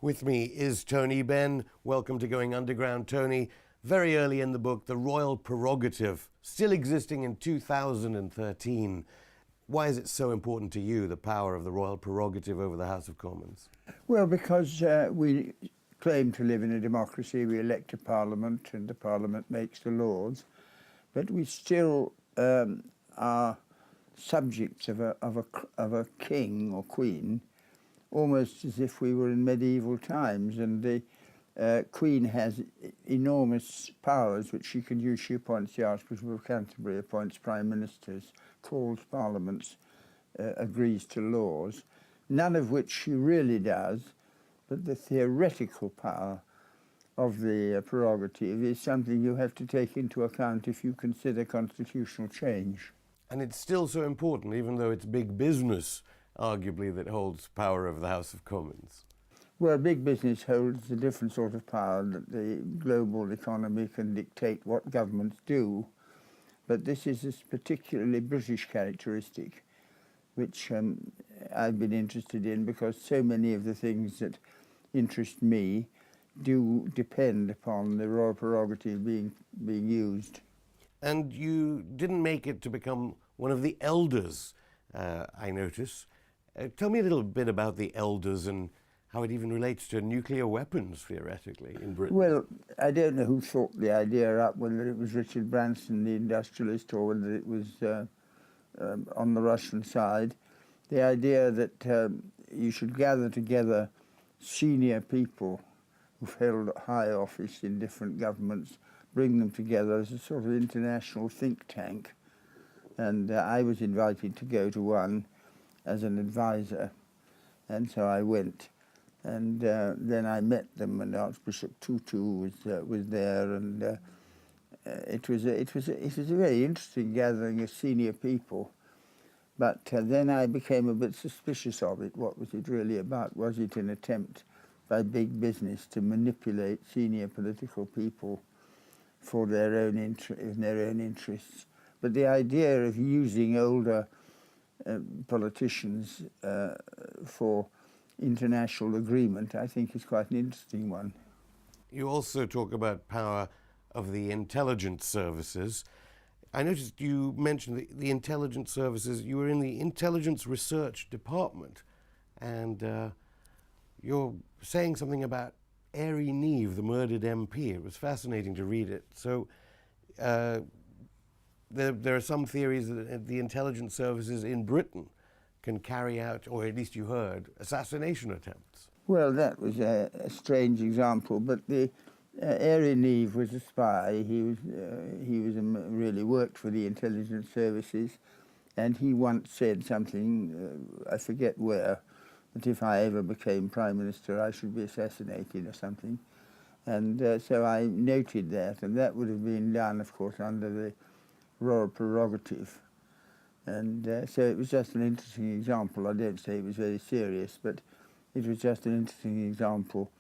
With me is Tony Benn. Welcome to Going Underground, Tony. Very early in the book, the royal prerogative, still existing in 2013. Why is it so important to you, the power of the royal prerogative over the House of Commons? Well, because we claim to live in a democracy. We elect a parliament and the parliament makes the laws, but we still are subjects of a king or queen, almost as if we were in medieval times, and the Queen has enormous powers which she can use. She appoints the Archbishop of Canterbury, appoints prime ministers, calls parliaments, agrees to laws, none of which she really does, but the theoretical power of the prerogative is something you have to take into account if you consider constitutional change. And it's still so important, even though it's big business, arguably, that holds power over the House of Commons. Well, big business holds a different sort of power, that the global economy can dictate what governments do. But this is a particularly British characteristic, which I've been interested in because so many of the things that interest me do depend upon the royal prerogative being used. And you didn't make it to become one of the elders, I notice. Tell me a little bit about the elders and how it even relates to nuclear weapons, theoretically, in Britain. Well, I don't know who thought the idea up, whether it was Richard Branson, the industrialist, or whether it was on the Russian side. The idea that you should gather together senior people who've held high office in different governments, bring them together as a sort of international think tank. And I was invited to go to one as an advisor, and so I went. And then I met them, and Archbishop Tutu was there, and it was a very interesting gathering of senior people. But then I became a bit suspicious of it. What was it really about? Was it an attempt by big business to manipulate senior political people for their own interests? But the idea of using older politicians for international agreement, I think, is quite an interesting one. You also talk about power of the intelligence services. I noticed you mentioned the intelligence services. You were in the intelligence research department, and you're saying something about Airey Neave, the murdered MP. It was fascinating to read it. So there are some theories that the intelligence services in Britain can carry out, or at least you heard, assassination attempts. Well, that was a strange example, but the Airey Neave was a spy. He really worked for the intelligence services, and he once said something, I forget where, that if I ever became Prime Minister I should be assassinated or something. And so I noted that, and that would have been done, of course, under the royal prerogative. And so it was just an interesting example. I don't say it was very serious, but it was just an interesting example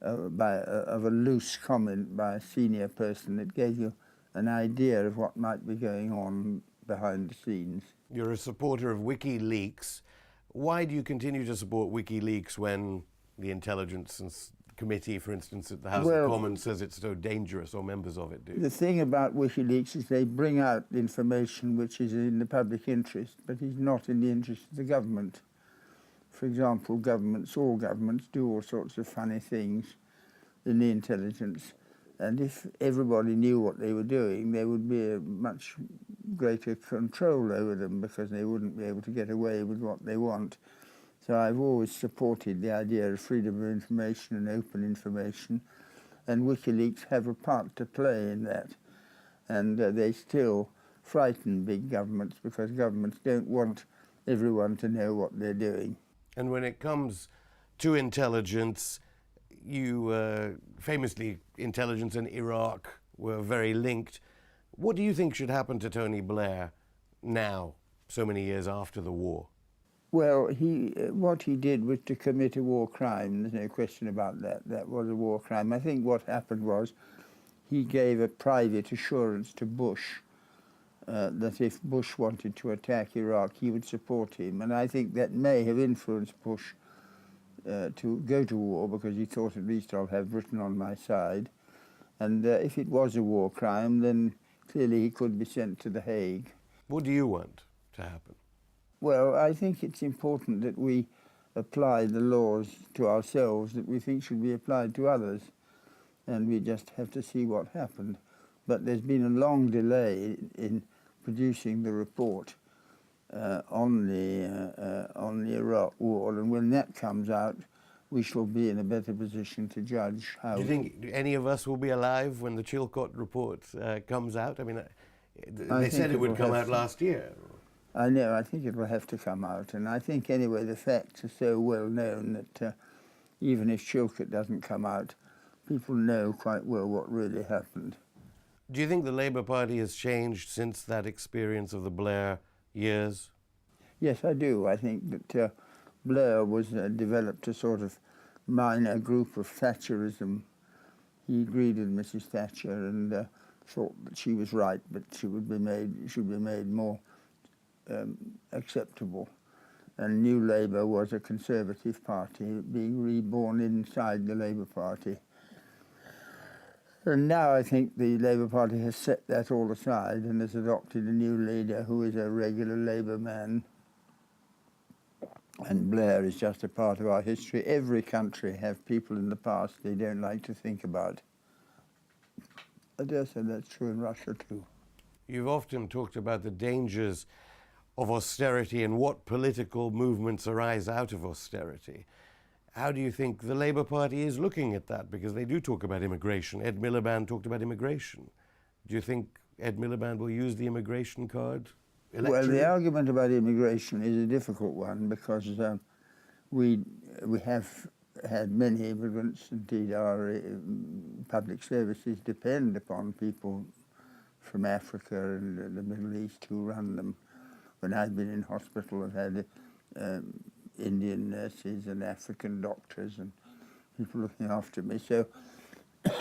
of a loose comment by a senior person that gave you an idea of what might be going on behind the scenes. You're a supporter of WikiLeaks. Why do you continue to support WikiLeaks when the Intelligence Committee, for instance, at the House of Commons says it's so dangerous, or members of it do? The thing about WikiLeaks is they bring out information which is in the public interest, but is not in the interest of the government. For example, all governments do all sorts of funny things in the intelligence, and if everybody knew what they were doing, there would be a much greater control over them, because they wouldn't be able to get away with what they want. So I've always supported the idea of freedom of information and open information, and WikiLeaks have a part to play in that. And they still frighten big governments, because governments don't want everyone to know what they're doing. And when it comes to intelligence, you famously, intelligence and Iraq were very linked. What do you think should happen to Tony Blair now, so many years after the war? Well, what he did was to commit a war crime. There's no question about that. That was a war crime. I think what happened was he gave a private assurance to Bush that if Bush wanted to attack Iraq, he would support him. And I think that may have influenced Bush to go to war because he thought at least I'll have Britain on my side. And if it was a war crime, then clearly he could be sent to the Hague. What do you want to happen? Well, I think it's important that we apply the laws to ourselves that we think should be applied to others, and we just have to see what happened. But there's been a long delay in producing the report on the Iraq War, and when that comes out, we shall be in a better position to judge how... Do you think any of us will be alive when the Chilcot report comes out? I mean, they said it would come out last year. I know, I think it will have to come out, and I think anyway the facts are so well known that even if Chilcot doesn't come out, people know quite well what really happened. Do you think the Labour Party has changed since that experience of the Blair years? Yes, I do. I think that Blair was developed a sort of minor group of Thatcherism. He agreed with Mrs. Thatcher and thought that she was right, but she should be made more acceptable. And New Labour was a Conservative party being reborn inside the Labour Party. And now I think the Labour Party has set that all aside and has adopted a new leader who is a regular Labour man. And Blair is just a part of our history. Every country have people in the past they don't like to think about. I dare say that's true in Russia too. You've often talked about the dangers of austerity and what political movements arise out of austerity. How do you think the Labour Party is looking at that? Because they do talk about immigration. Ed Miliband talked about immigration. Do you think Ed Miliband will use the immigration card electorally? Well, the argument about immigration is a difficult one because we have had many immigrants. Indeed, our public services depend upon people from Africa and the Middle East who run them. When I've been in hospital, I've had Indian nurses and African doctors and people looking after me. So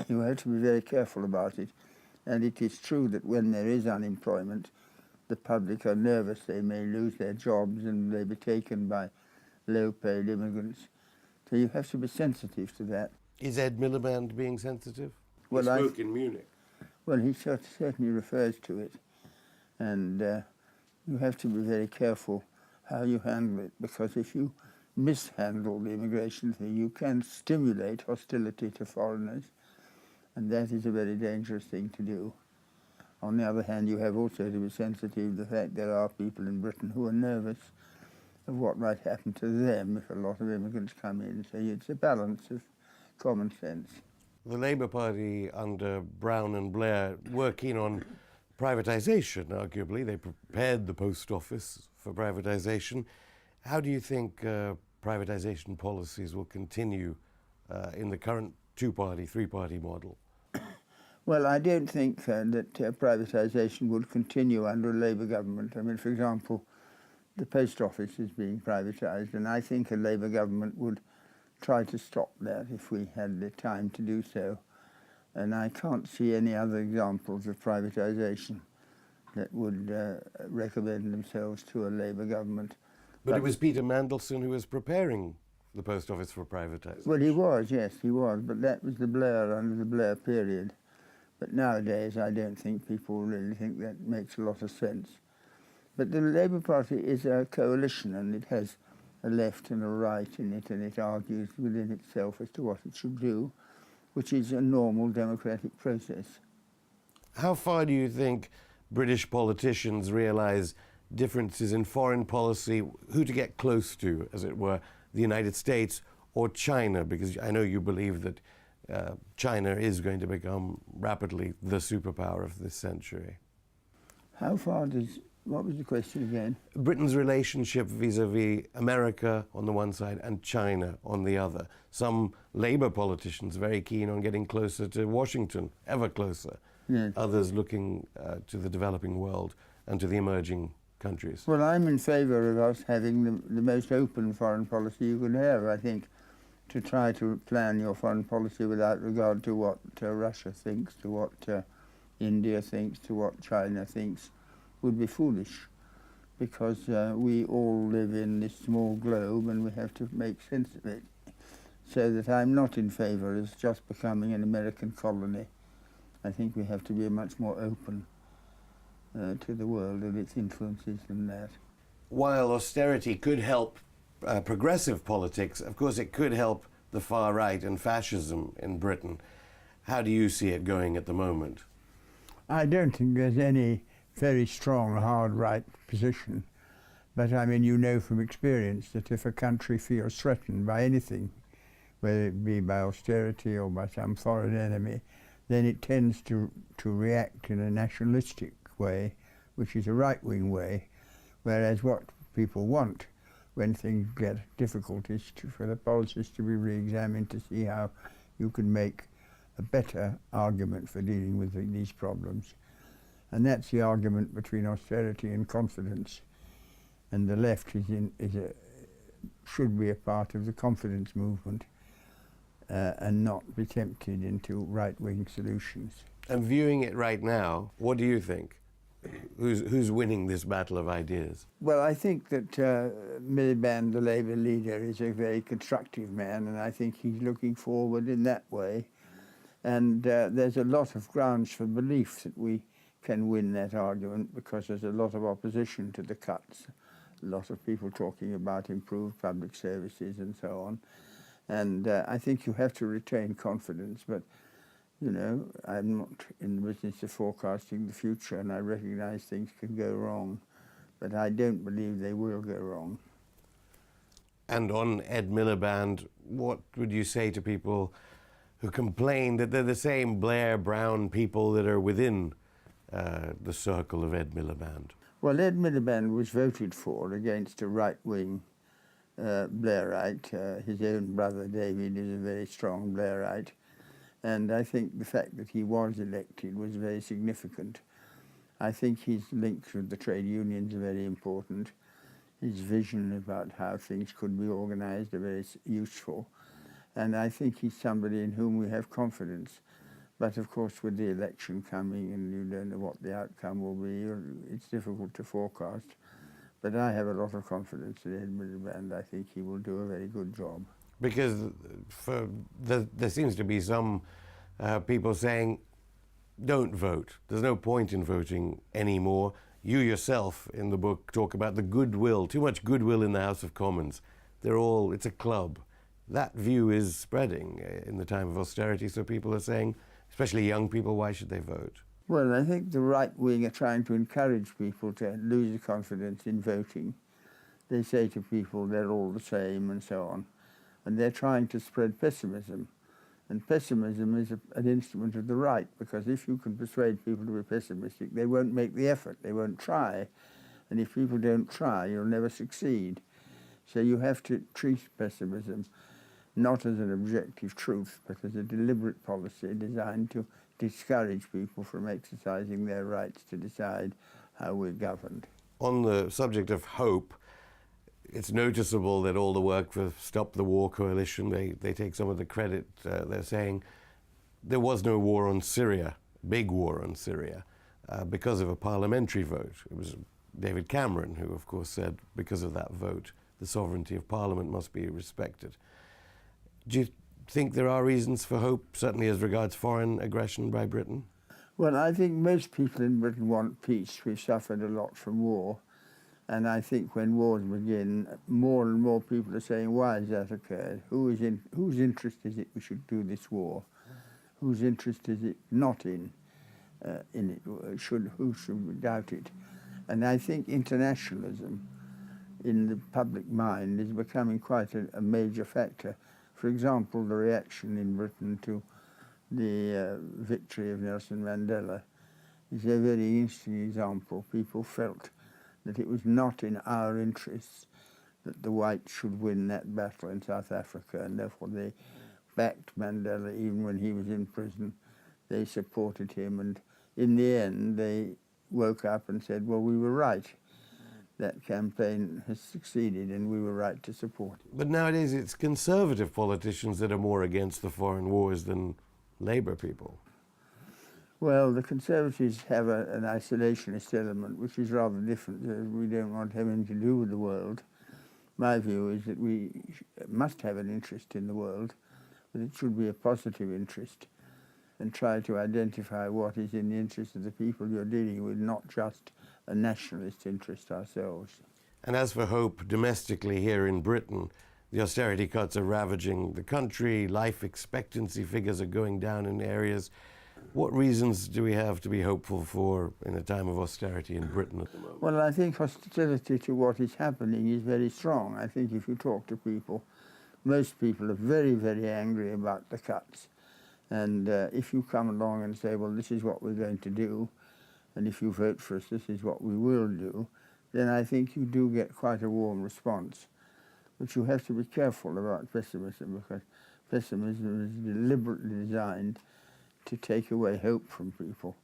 you have to be very careful about it. And it is true that when there is unemployment, the public are nervous. They may lose their jobs and they be taken by low-paid immigrants. So you have to be sensitive to that. Is Ed Miliband being sensitive? Well, he spoke in Munich. Well, he certainly refers to it. And you have to be very careful how you handle it, because if you mishandle the immigration thing, you can stimulate hostility to foreigners, and that is a very dangerous thing to do. On the other hand, you have also to be sensitive to the fact there are people in Britain who are nervous of what might happen to them if a lot of immigrants come in. So it's a balance of common sense. The Labour Party under Brown and Blair were keen on privatisation, arguably. They prepared the post office for privatisation. How do you think privatisation policies will continue in the current two-party, three-party model? Well, I don't think that privatisation would continue under a Labour government. I mean, for example, the post office is being privatised, and I think a Labour government would try to stop that if we had the time to do so. And I can't see any other examples of privatisation that would recommend themselves to a Labour government. But it was Peter Mandelson who was preparing the post office for privatisation. Well, he was, yes, he was, but that was the Blair, under the Blair period. But nowadays, I don't think people really think that makes a lot of sense. But the Labour Party is a coalition, and it has a left and a right in it, and it argues within itself as to what it should do, which is a normal democratic process. How far do you think British politicians realise differences in foreign policy, who to get close to, as it were, the United States or China? Because I know you believe that China is going to become rapidly the superpower of this century. How far does... What was the question again? Britain's relationship vis-à-vis America on the one side and China on the other. Some Labour politicians very keen on getting closer to Washington, ever closer. Yes. Others looking to the developing world and to the emerging countries. Well, I'm in favour of us having the most open foreign policy you can have, I think, to try to plan your foreign policy without regard to what Russia thinks, to what India thinks, to what China thinks, would be foolish, because we all live in this small globe and we have to make sense of it. So that I'm not in favour of just becoming an American colony. I think we have to be much more open to the world and its influences than that. While austerity could help progressive politics, of course it could help the far right and fascism in Britain. How do you see it going at the moment? I don't think there's any very strong, hard right position. But I mean, you know from experience that if a country feels threatened by anything, whether it be by austerity or by some foreign enemy, then it tends to react in a nationalistic way, which is a right-wing way, whereas what people want when things get difficult is for the policies to be re-examined to see how you can make a better argument for dealing with these problems. And that's the argument between austerity and confidence. And the left should be a part of the confidence movement and not be tempted into right-wing solutions. And viewing it right now, what do you think? Who's winning this battle of ideas? Well, I think that Miliband, the Labour leader, is a very constructive man, and I think he's looking forward in that way. And there's a lot of grounds for belief that we can win that argument because there's a lot of opposition to the cuts. A lot of people talking about improved public services and so on. And I think you have to retain confidence, but, you know, I'm not in the business of forecasting the future, and I recognise things can go wrong, but I don't believe they will go wrong. And on Ed Miliband, what would you say to people who complain that they're the same Blair Brown people that are within the circle of Ed Miliband? Well, Ed Miliband was voted for against a right-wing Blairite. His own brother David is a very strong Blairite, and I think the fact that he was elected was very significant. I think his links with the trade unions are very important. His vision about how things could be organised are very useful, and I think he's somebody in whom we have confidence. But of course, with the election coming and you don't know what the outcome will be, it's difficult to forecast. But I have a lot of confidence in Ed Miliband. I think he will do a very good job. Because there seems to be some people saying, don't vote. There's no point in voting anymore. You yourself in the book talk about the goodwill, too much goodwill in the House of Commons. It's a club. That view is spreading in the time of austerity, so people are saying, especially young people, why should they vote? Well, I think the right wing are trying to encourage people to lose confidence in voting. They say to people they're all the same and so on. And they're trying to spread pessimism. And pessimism is an instrument of the right, because if you can persuade people to be pessimistic, they won't make the effort, they won't try. And if people don't try, you'll never succeed. So you have to treat pessimism not as an objective truth, but as a deliberate policy designed to discourage people from exercising their rights to decide how we're governed. On the subject of hope, it's noticeable that all the work for Stop the War Coalition, they take some of the credit. They're saying there was no war on Syria, big war on Syria, because of a parliamentary vote. It was David Cameron who, of course, said because of that vote, the sovereignty of Parliament must be respected. Do you think there are reasons for hope, certainly as regards foreign aggression by Britain? Well, I think most people in Britain want peace. We've suffered a lot from war. And I think when wars begin, more and more people are saying, why has that occurred? Whose interest is it we should do this war? Whose interest is it not in it? Who should doubt it? And I think internationalism in the public mind is becoming quite a major factor. For example, the reaction in Britain to the victory of Nelson Mandela is a very interesting example. People felt that it was not in our interests that the whites should win that battle in South Africa, and therefore they backed Mandela even when he was in prison. They supported him, and in the end they woke up and said, well, we were right. That campaign has succeeded and we were right to support it. But nowadays it's conservative politicians that are more against the foreign wars than Labour people. Well, the Conservatives have an isolationist element, which is rather different. We don't want to have anything to do with the world. My view is that we must have an interest in the world, but it should be a positive interest, and try to identify what is in the interest of the people you're dealing with, not just a nationalist interest ourselves. And as for hope domestically here in Britain, the austerity cuts are ravaging the country, life expectancy figures are going down in areas. What reasons do we have to be hopeful for in a time of austerity in Britain at the moment? Well, I think hostility to what is happening is very strong. I think if you talk to people, most people are very, very angry about the cuts. And if you come along and say, well, this is what we're going to do, and if you vote for us, this is what we will do, then I think you do get quite a warm response. But you have to be careful about pessimism, because pessimism is deliberately designed to take away hope from people.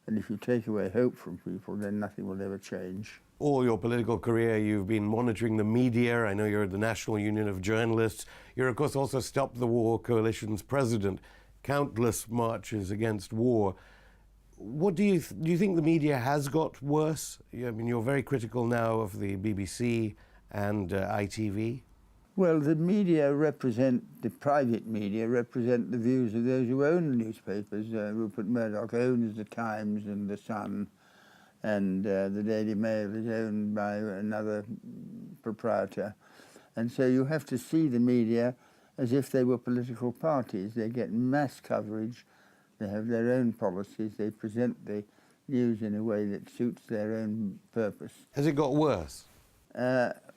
And if you take away hope from people, then nothing will ever change. All your political career, you've been monitoring the media. I know you're at the National Union of Journalists. You're, of course, also Stop the War Coalition's president. Countless marches against war. What do you think the media has got worse? I mean, you're very critical now of the BBC and ITV. Well, the media the private media represent the views of those who own the newspapers. Rupert Murdoch owns the Times and the Sun, and the Daily Mail is owned by another proprietor. And so you have to see the media as if they were political parties. They get mass coverage, they have their own policies, they present the news in a way that suits their own purpose. Has it got worse?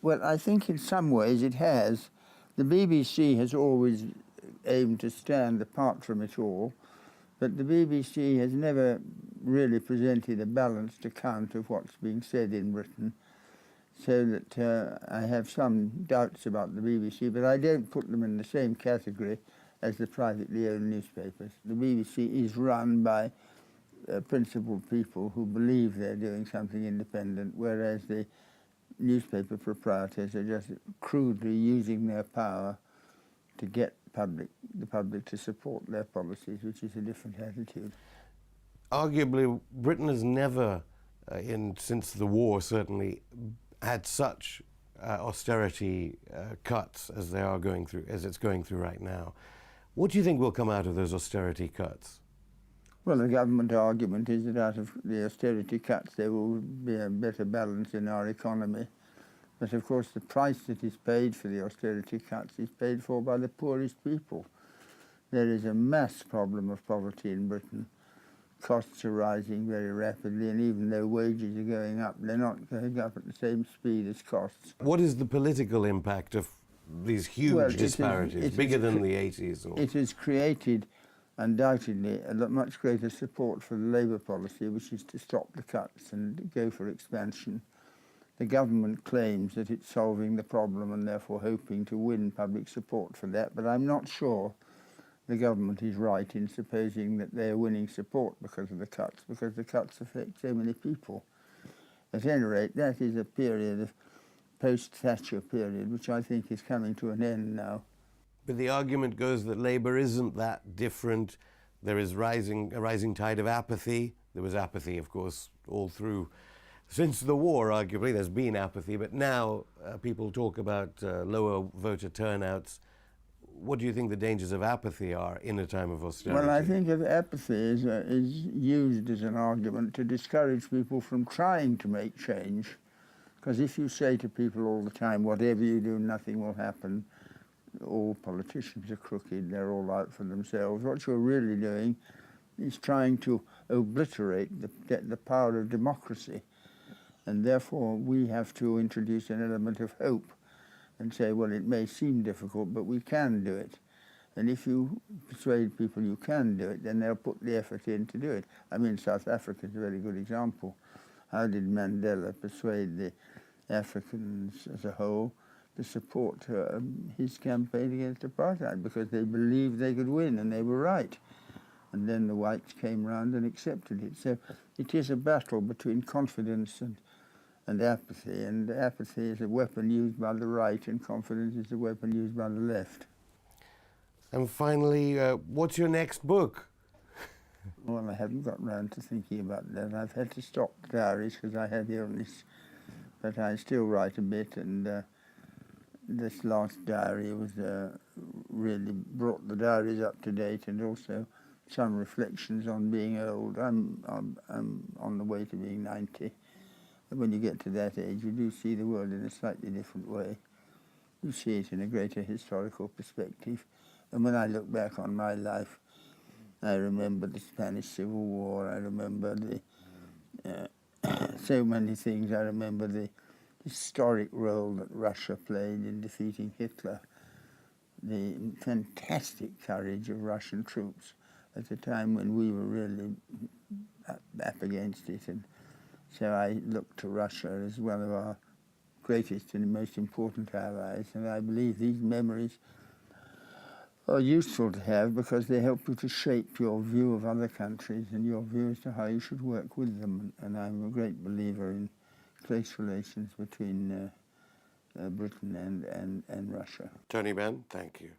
Well, I think in some ways it has. The BBC has always aimed to stand apart from it all, but the BBC has never really presented a balanced account of what's being said in Britain, so that I have some doubts about the BBC, but I don't put them in the same category as the privately owned newspapers. The BBC is run by principled people who believe they're doing something independent, whereas the newspaper proprietors are just crudely using their power to get the public to support their policies, which is a different attitude. Arguably, Britain has never, since the war certainly, had such austerity cuts as it's going through right now. What do you think will come out of those austerity cuts? Well, the government argument is that out of the austerity cuts there will be a better balance in our economy. But of course the price that is paid for the austerity cuts is paid for by the poorest people. There is a mass problem of poverty in Britain. Costs are rising very rapidly, and even though wages are going up, they're not going up at the same speed as costs. What is the political impact of these huge disparities, bigger than the 80s? Or? It has created undoubtedly a much greater support for the Labour policy, which is to stop the cuts and go for expansion. The government claims that it's solving the problem and therefore hoping to win public support for that, but I'm not sure the government is right in supposing that they're winning support because of the cuts, because the cuts affect so many people. At any rate, that is a period of post-Thatcher period, which I think is coming to an end now. But the argument goes that Labour isn't that different. There is a rising tide of apathy. There was apathy, of course, all through. Since the war, arguably, there's been apathy, but now people talk about lower voter turnouts. What do you think the dangers of apathy are in a time of austerity? Well, I think that apathy is used as an argument to discourage people from trying to make change. Because if you say to people all the time, whatever you do, nothing will happen, all politicians are crooked, they're all out for themselves, what you're really doing is trying to obliterate the power of democracy. And therefore, we have to introduce an element of hope and say, well, it may seem difficult, but we can do it. And if you persuade people you can do it, then they'll put the effort in to do it. I mean, South Africa is a very good example. How did Mandela persuade the Africans as a whole to support his campaign against apartheid? Because they believed they could win, and they were right. And then the whites came round and accepted it. So it is a battle between confidence and apathy, and apathy is a weapon used by the right, and confidence is a weapon used by the left. And finally, what's your next book? Well, I haven't got round to thinking about that. I've had to stop the diaries because I had illness, but I still write a bit, and this last diary was really brought the diaries up to date, and also some reflections on being old. I'm on the way to being 90. And when you get to that age, you do see the world in a slightly different way. You see it in a greater historical perspective. And when I look back on my life, I remember the Spanish Civil War. I remember so many things. I remember the historic role that Russia played in defeating Hitler, the fantastic courage of Russian troops at a time when we were really up against it. And so I look to Russia as one of our greatest and most important allies, and I believe these memories are useful to have because they help you to shape your view of other countries and your view as to how you should work with them. And I'm a great believer in close relations between Britain and Russia. Tony Benn, thank you.